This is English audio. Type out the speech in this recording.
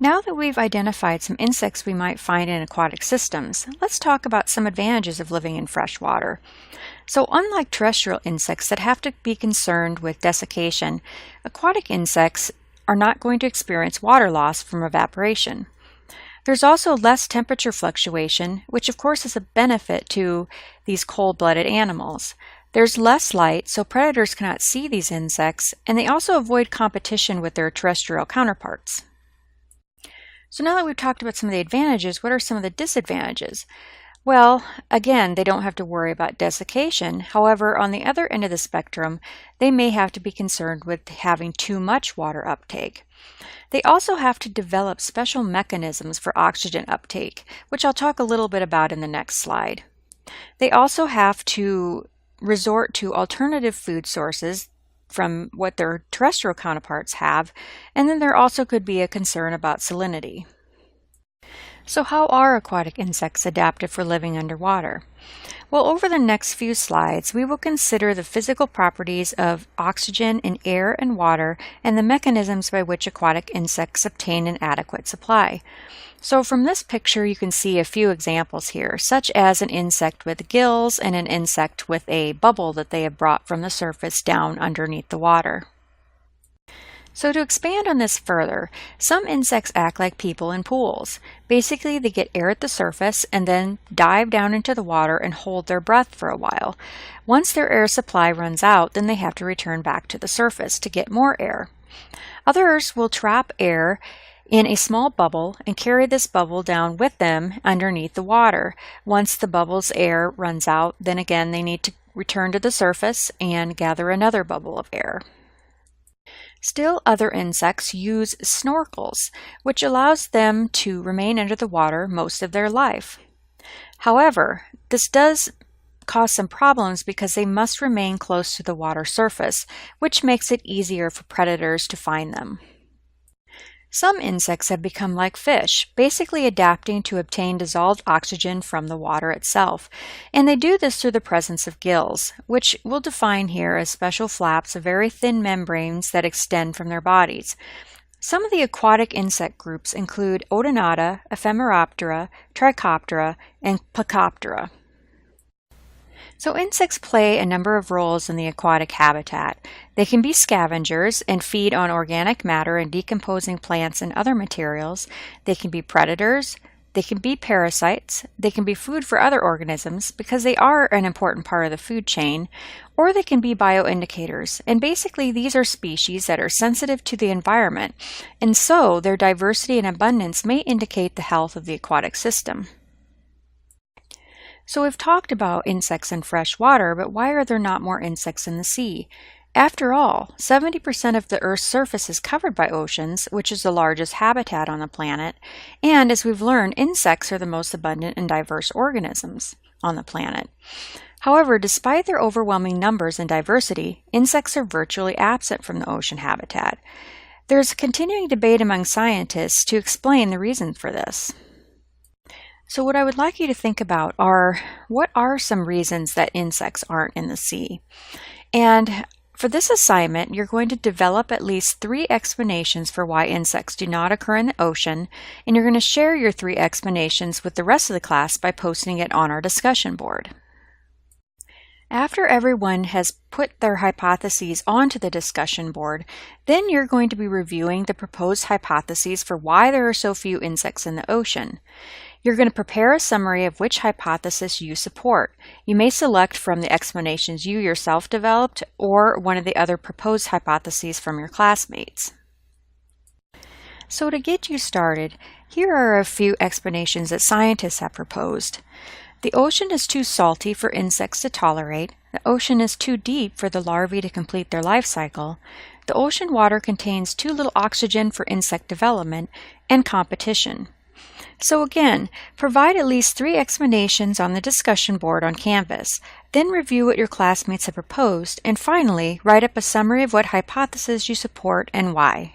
Now that we've identified some insects we might find in aquatic systems, let's talk about some advantages of living in fresh water. So unlike terrestrial insects that have to be concerned with desiccation, aquatic insects are not going to experience water loss from evaporation. There's also less temperature fluctuation, which of course is a benefit to these cold-blooded animals. There's less light, so predators cannot see these insects, and they also avoid competition with their terrestrial counterparts. So now that we've talked about some of the advantages, what are some of the disadvantages? Well, again, they don't have to worry about desiccation. However, on the other end of the spectrum, they may have to be concerned with having too much water uptake. They also have to develop special mechanisms for oxygen uptake, which I'll talk a little bit about in the next slide. They also have to resort to alternative food sources from what their terrestrial counterparts have, and then there also could be a concern about salinity. So how are aquatic insects adapted for living underwater? Well, over the next few slides, we will consider the physical properties of oxygen in air and water and the mechanisms by which aquatic insects obtain an adequate supply. So from this picture, you can see a few examples here, such as an insect with gills and an insect with a bubble that they have brought from the surface down underneath the water. So to expand on this further, some insects act like people in pools. Basically, they get air at the surface and then dive down into the water and hold their breath for a while. Once their air supply runs out, then they have to return back to the surface to get more air. Others will trap air in a small bubble and carry this bubble down with them underneath the water. Once the bubble's air runs out, then again they need to return to the surface and gather another bubble of air. Still, other insects use snorkels, which allows them to remain under the water most of their life. However, this does cause some problems because they must remain close to the water surface, which makes it easier for predators to find them. Some insects have become like fish, basically adapting to obtain dissolved oxygen from the water itself, and they do this through the presence of gills, which we'll define here as special flaps of very thin membranes that extend from their bodies. Some of the aquatic insect groups include Odonata, Ephemeroptera, Trichoptera, and Plecoptera. So insects play a number of roles in the aquatic habitat. They can be scavengers and feed on organic matter and decomposing plants and other materials. They can be predators. They can be parasites. They can be food for other organisms because they are an important part of the food chain. Or they can be bioindicators. And basically these are species that are sensitive to the environment. And so their diversity and abundance may indicate the health of the aquatic system. So we've talked about insects in fresh water, but why are there not more insects in the sea? After all, 70% of the Earth's surface is covered by oceans, which is the largest habitat on the planet, and as we've learned, insects are the most abundant and diverse organisms on the planet. However, despite their overwhelming numbers and diversity, insects are virtually absent from the ocean habitat. There's a continuing debate among scientists to explain the reason for this. So what I would like you to think about are, what are some reasons that insects aren't in the sea? And for this assignment, you're going to develop at least 3 explanations for why insects do not occur in the ocean, and you're going to share your 3 explanations with the rest of the class by posting it on our discussion board. After everyone has put their hypotheses onto the discussion board, then you're going to be reviewing the proposed hypotheses for why there are so few insects in the ocean. You're going to prepare a summary of which hypothesis you support. You may select from the explanations you yourself developed or one of the other proposed hypotheses from your classmates. So to get you started, here are a few explanations that scientists have proposed. The ocean is too salty for insects to tolerate. The ocean is too deep for the larvae to complete their life cycle. The ocean water contains too little oxygen for insect development, and competition. So again, provide at least 3 explanations on the discussion board on Canvas, then review what your classmates have proposed, and finally, write up a summary of what hypothesis you support and why.